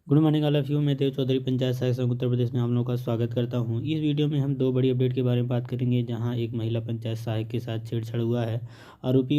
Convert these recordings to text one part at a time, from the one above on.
Good morning all of you. मैं देव चौधरी पंचायत सहायक संघ उत्तर प्रदेश में आप लोगों का स्वागत करता हूं। इस वीडियो में हम दो बड़ी अपडेट के बारे में बात करेंगे, जहां एक महिला पंचायत सहायक के साथ छेड़छाड़ हुआ है। आरोपी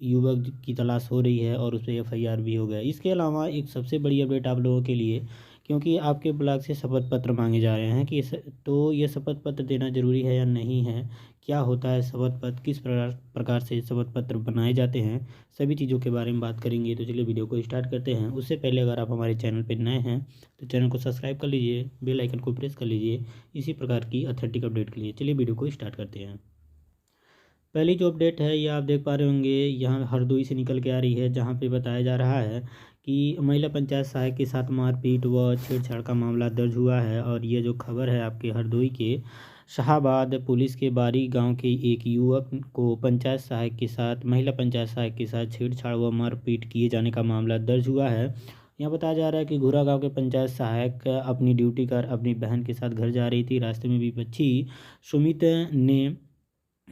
युवक की तलाश हो रही है और उस पर एफआईआर भी हो गया। इसके अलावा एक सबसे बड़ी अपडेट आप लोगों के लिए, क्योंकि आपके ब्लॉक से शपथ पत्र मांगे जा रहे हैं कि तो ये शपथ पत्र देना जरूरी है या नहीं है, क्या होता है शपथ पत्र, किस प्रकार से शपथ पत्र बनाए जाते हैं, सभी चीज़ों के बारे में बात करेंगे। तो चलिए वीडियो को स्टार्ट करते हैं। उससे पहले अगर आप हमारे चैनल पर नए हैं तो चैनल को सब्सक्राइब कर लीजिए, बेल आइकन को प्रेस कर लीजिए इसी प्रकार की ऑथेंटिक अपडेट के लिए। चलिए वीडियो को स्टार्ट करते हैं। पहली जो अपडेट है ये आप देख पा रहे होंगे, यहाँ हरदोई से निकल के आ रही है, जहाँ पे बताया जा रहा है कि महिला पंचायत सहायक के साथ मारपीट व छेड़छाड़ का मामला दर्ज हुआ है। और ये जो खबर है आपके हरदोई के शाहाबाद पुलिस के बारी गांव के एक युवक को पंचायत सहायक के साथ महिला पंचायत सहायक के साथ छेड़छाड़ व मारपीट किए जाने का मामला दर्ज हुआ है। यहाँ बताया जा रहा है कि घुरा गांव के पंचायत सहायक अपनी ड्यूटी कर अपनी बहन के साथ घर जा रही थी। रास्ते में विपक्षी सुमित ने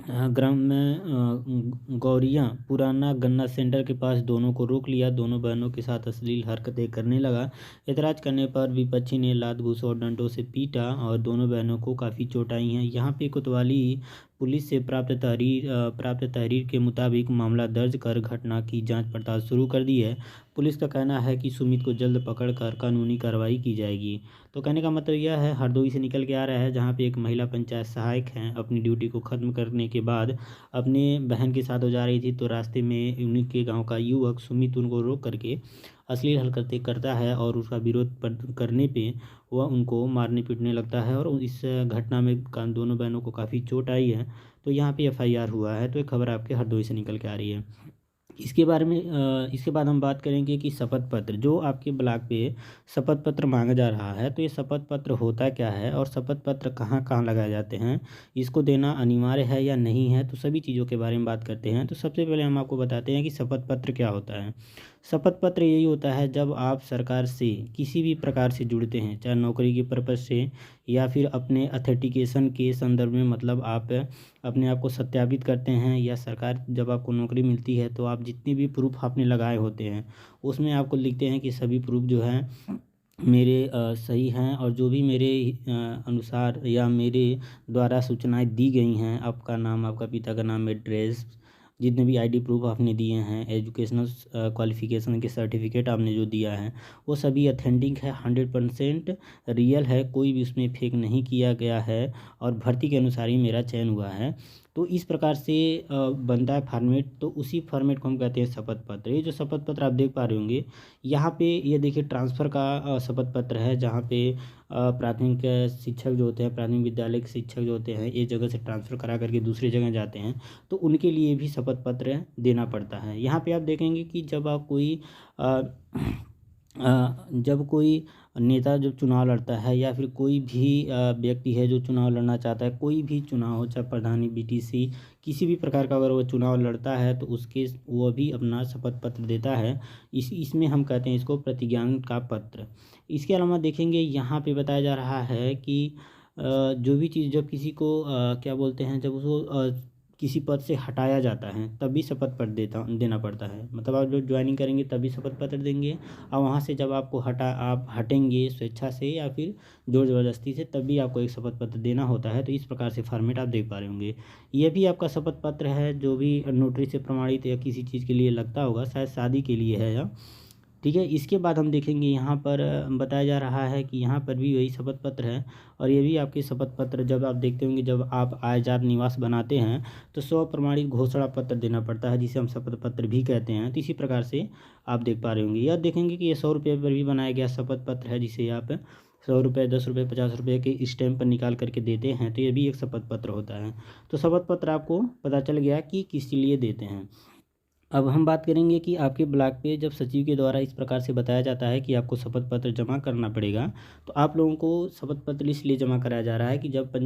ग्राम में गौरिया पुराना गन्ना सेंटर के पास दोनों को रोक लिया। दोनों बहनों के साथ अश्लील हरकतें करने लगा। एतराज करने पर विपक्षी ने लात घूंसों और डंडों से पीटा और दोनों बहनों को काफ़ी चोट आई हैं। यहाँ पे कोतवाली पुलिस से प्राप्त तहरीर के मुताबिक मामला दर्ज कर घटना की जांच पड़ताल शुरू कर दी है। पुलिस का कहना है कि सुमित को जल्द पकड़कर कानूनी कार्रवाई की जाएगी। तो कहने का मतलब यह है, हरदोई से निकल के आ रहा है, जहाँ पे एक महिला पंचायत सहायक हैं, अपनी ड्यूटी को ख़त्म करने के बाद अपने बहन के साथ हो जा रही थी, तो रास्ते में उन्हीं के गांव का युवक सुमित उनको रोक करके अश्लील हरकतें करता है और उसका विरोध करने पे वह उनको मारने पीटने लगता है। और इस घटना में दोनों बहनों को काफ़ी चोट आई है। तो यहाँ पे एफआईआर हुआ है। तो ये खबर आपके हरदोई से निकल के आ रही है। इसके बारे में इसके बाद हम बात करेंगे कि शपथ पत्र जो आपके ब्लॉक पे शपथ पत्र मांगा जा रहा है, तो ये शपथ पत्र होता क्या है और शपथ पत्र कहाँ कहाँ लगाए जाते हैं, इसको देना अनिवार्य है या नहीं है, तो सभी चीज़ों के बारे में बात करते हैं। तो सबसे पहले हम आपको बताते हैं कि शपथ पत्र क्या होता है। शपथ पत्र यही होता है जब आप सरकार से किसी भी प्रकार से जुड़ते हैं, चाहे नौकरी के पर्पज़ से या फिर अपने अथेंटिकेशन के संदर्भ में, मतलब आप अपने आप को सत्यापित करते हैं, या सरकार जब आपको नौकरी मिलती है तो आप जितने भी प्रूफ आपने लगाए होते हैं उसमें आपको लिखते हैं कि सभी प्रूफ जो हैं मेरे सही हैं, और जो भी मेरे अनुसार या मेरे द्वारा सूचनाएं दी गई हैं, आपका नाम, आपका पिता का नाम, एड्रेस, जितने भी आईडी प्रूफ आपने दिए हैं, एजुकेशनल क्वालिफिकेशन के सर्टिफिकेट आपने जो दिया है, वो सभी अथेंटिक है, 100% रियल है, कोई भी उसमें फेक नहीं किया गया है और भर्ती के अनुसार ही मेरा चयन हुआ है। तो इस प्रकार से बनता है फॉर्मेट। तो उसी फॉर्मेट को हम कहते हैं शपथ पत्र। ये जो शपथ पत्र आप देख पा रहे होंगे यहाँ पे, ये देखिए ट्रांसफ़र का शपथ पत्र है, जहाँ पे प्राथमिक शिक्षक जो होते हैं, प्राथमिक विद्यालय के शिक्षक जो होते हैं, एक जगह से ट्रांसफ़र करा करके दूसरी जगह जाते हैं, तो उनके लिए भी शपथ पत्र देना पड़ता है। यहाँ पे आप देखेंगे कि जब आप कोई अ, जब कोई नेता जब चुनाव लड़ता है, या फिर कोई भी व्यक्ति है जो चुनाव लड़ना चाहता है, कोई भी चुनाव हो, चाहे प्रधानी, बीटीसी, किसी भी प्रकार का अगर वो चुनाव लड़ता है, तो उसके वो भी अपना शपथ पत्र देता है। इसमें हम कहते हैं इसको प्रतिज्ञान का पत्र। इसके अलावा देखेंगे यहाँ पे बताया जा रहा है कि जो भी चीज़ जब किसी को क्या बोलते हैं, जब उसको किसी पद से हटाया जाता है तभी शपथ पत्र देना पड़ता है। मतलब आप जब ज्वाइनिंग करेंगे तभी शपथ पत्र देंगे, और वहाँ से जब आपको आप हटेंगे स्वेच्छा से या फिर जोर ज़बरदस्ती से, तभी आपको एक शपथ पत्र देना होता है। तो इस प्रकार से फॉर्मेट आप देख पा रहे होंगे। ये भी आपका शपथ पत्र है, जो भी नोटरी से प्रमाणित या किसी चीज़ के लिए लगता होगा, शायद शादी के लिए है या, ठीक है। इसके बाद हम देखेंगे यहाँ पर बताया जा रहा है कि यहाँ पर भी वही शपथ पत्र है। और ये भी आपके शपथ पत्र जब आप देखते होंगे, जब आप आय जात निवास बनाते हैं तो स्व प्रमाणित घोषणा पत्र देना पड़ता है, जिसे हम शपथ पत्र भी कहते हैं। तो इसी प्रकार से आप देख पा रहे होंगे। यह देखेंगे कि ये 100 रुपये पर भी बनाया गया शपथ पत्र है, जिसे आप 100 रुपये, 10 रुपये, 50 रुपये के स्टैम्प पर निकाल करके देते हैं। तो ये भी एक शपथ पत्र होता है। तो शपथ पत्र आपको पता चल गया कि किस लिए देते हैं। अब हम बात करेंगे कि आपके ब्लॉक पे जब सचिव के द्वारा इस प्रकार से बताया जाता है कि आपको शपथ पत्र जमा करना पड़ेगा, तो आप लोगों को शपथ पत्र इसलिए जमा कराया जा रहा है कि जब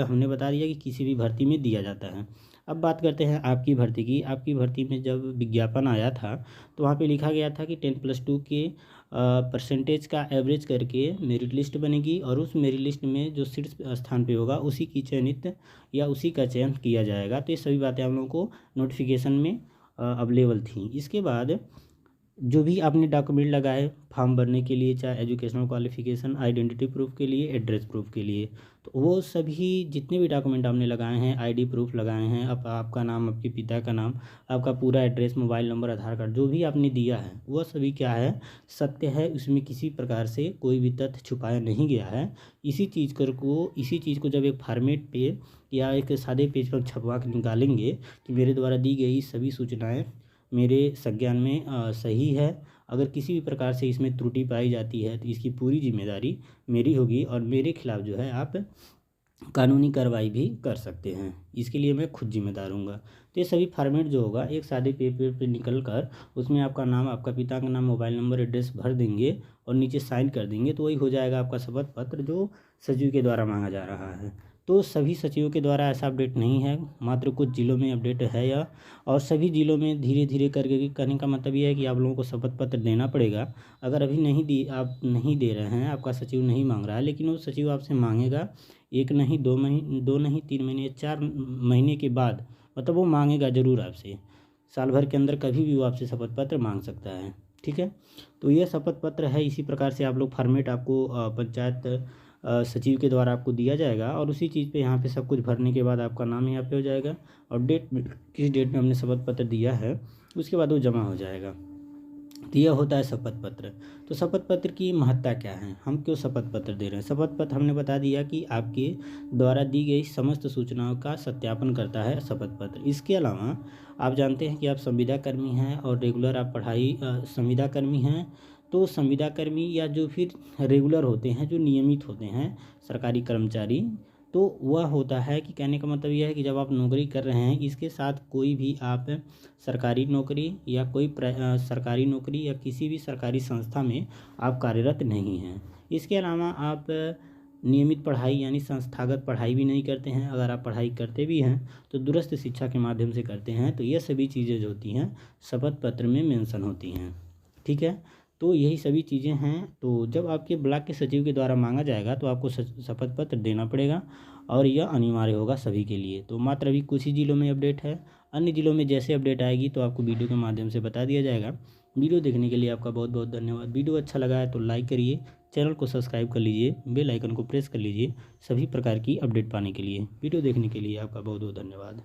हमने बता दिया कि किसी भी भर्ती में दिया जाता है। अब बात करते हैं आपकी भर्ती की। आपकी भर्ती में जब विज्ञापन आया था, तो वहाँ पे लिखा गया था कि 10+2 के परसेंटेज का एवरेज करके मेरिट लिस्ट बनेगी, और उस मेरिट लिस्ट में जो शीर्ष स्थान पे होगा उसी की चयनित या उसी का चयन किया जाएगा। तो ये सभी बातें हम लोगों को नोटिफिकेशन में अवेलेबल थी। इसके बाद जो भी आपने डॉक्यूमेंट लगाए फॉर्म भरने के लिए, चाहे एजुकेशनल क्वालिफिकेशन, आइडेंटिटी प्रूफ के लिए, एड्रेस प्रूफ के लिए, तो वो सभी जितने भी डॉक्यूमेंट आपने लगाए हैं, आईडी प्रूफ लगाए हैं, अब आपका नाम, आपके पिता का नाम, आपका पूरा एड्रेस, मोबाइल नंबर, आधार कार्ड, जो भी आपने दिया है वह सभी क्या है, सत्य है। उसमें किसी प्रकार से कोई भी तथ्य छुपाया नहीं गया है। इसी चीज़ को जब एक फॉर्मेट पे या एक सादे पेज पर छपवा के निकालेंगे कि मेरे द्वारा दी गई सभी सूचनाएँ मेरे संज्ञान में सही है, अगर किसी भी प्रकार से इसमें त्रुटि पाई जाती है तो इसकी पूरी जिम्मेदारी मेरी होगी और मेरे खिलाफ़ जो है आप कानूनी कार्रवाई भी कर सकते हैं। इसके लिए मैं खुद जिम्मेदार हूँगा। तो ये सभी फॉर्मेट जो होगा एक सादे पेपर पे निकल कर उसमें आपका नाम, आपका पिता का नाम, मोबाइल नंबर, एड्रेस भर देंगे और नीचे साइन कर देंगे, तो वही हो जाएगा आपका शपथ पत्र जो सचिव के द्वारा मांगा जा रहा है। तो सभी सचिवों के द्वारा ऐसा अपडेट नहीं है, मात्र कुछ जिलों में अपडेट है या और सभी जिलों में धीरे धीरे करके कहने का मतलब ये है कि आप लोगों को शपथ पत्र देना पड़ेगा। अगर अभी नहीं दी, आप नहीं दे रहे हैं, आपका सचिव नहीं मांग रहा है, लेकिन वो सचिव आपसे मांगेगा, एक नहीं, 2 नहीं, 3 महीने या 4 महीने के बाद, मतलब वो मांगेगा ज़रूर आपसे। साल भर के अंदर कभी भी वो आपसे शपथ पत्र मांग सकता है। ठीक है, तो ये शपथ पत्र है। इसी प्रकार से आप लोग फॉर्मेट आपको पंचायत सचिव के द्वारा आपको दिया जाएगा और उसी चीज़ पे यहाँ पे सब कुछ भरने के बाद आपका नाम यहाँ पे हो जाएगा और डेट में, किस डेट में हमने शपथ पत्र दिया है उसके बाद वो जमा हो जाएगा। तो यह होता है शपथ पत्र। तो शपथ पत्र की महत्ता क्या है, हम क्यों शपथ पत्र दे रहे हैं? शपथ पत्र हमने बता दिया कि आपके द्वारा दी गई समस्त सूचनाओं का सत्यापन करता है शपथ पत्र। इसके अलावा आप जानते हैं कि आप संविदा कर्मी हैं और रेगुलर आप संविदा कर्मी हैं, तो संविदा कर्मी या जो फिर रेगुलर होते हैं, जो नियमित होते हैं सरकारी कर्मचारी, तो वह होता है कि कहने का मतलब यह है कि जब आप नौकरी कर रहे हैं इसके साथ कोई भी आप सरकारी नौकरी या सरकारी नौकरी या किसी भी सरकारी संस्था में आप कार्यरत नहीं हैं। इसके अलावा आप नियमित पढ़ाई यानी संस्थागत पढ़ाई भी नहीं करते हैं। अगर आप पढ़ाई करते भी हैं तो दूरस्थ शिक्षा के माध्यम से करते हैं। तो ये सभी चीज़ें जो होती हैं शपथ पत्र में मेंशन होती हैं। ठीक है, तो यही सभी चीज़ें हैं। तो जब आपके ब्लॉक के सचिव के द्वारा मांगा जाएगा तो आपको शपथ पत्र देना पड़ेगा और यह अनिवार्य होगा सभी के लिए। तो मात्र अभी कुछ ही जिलों में अपडेट है, अन्य जिलों में जैसे अपडेट आएगी तो आपको वीडियो के माध्यम से बता दिया जाएगा। वीडियो देखने के लिए आपका बहुत बहुत धन्यवाद। वीडियो अच्छा लगा है तो लाइक करिए, चैनल को सब्सक्राइब कर लीजिए, बेल आइकन को प्रेस कर लीजिए सभी प्रकार की अपडेट पाने के लिए। वीडियो देखने के लिए आपका बहुत बहुत धन्यवाद।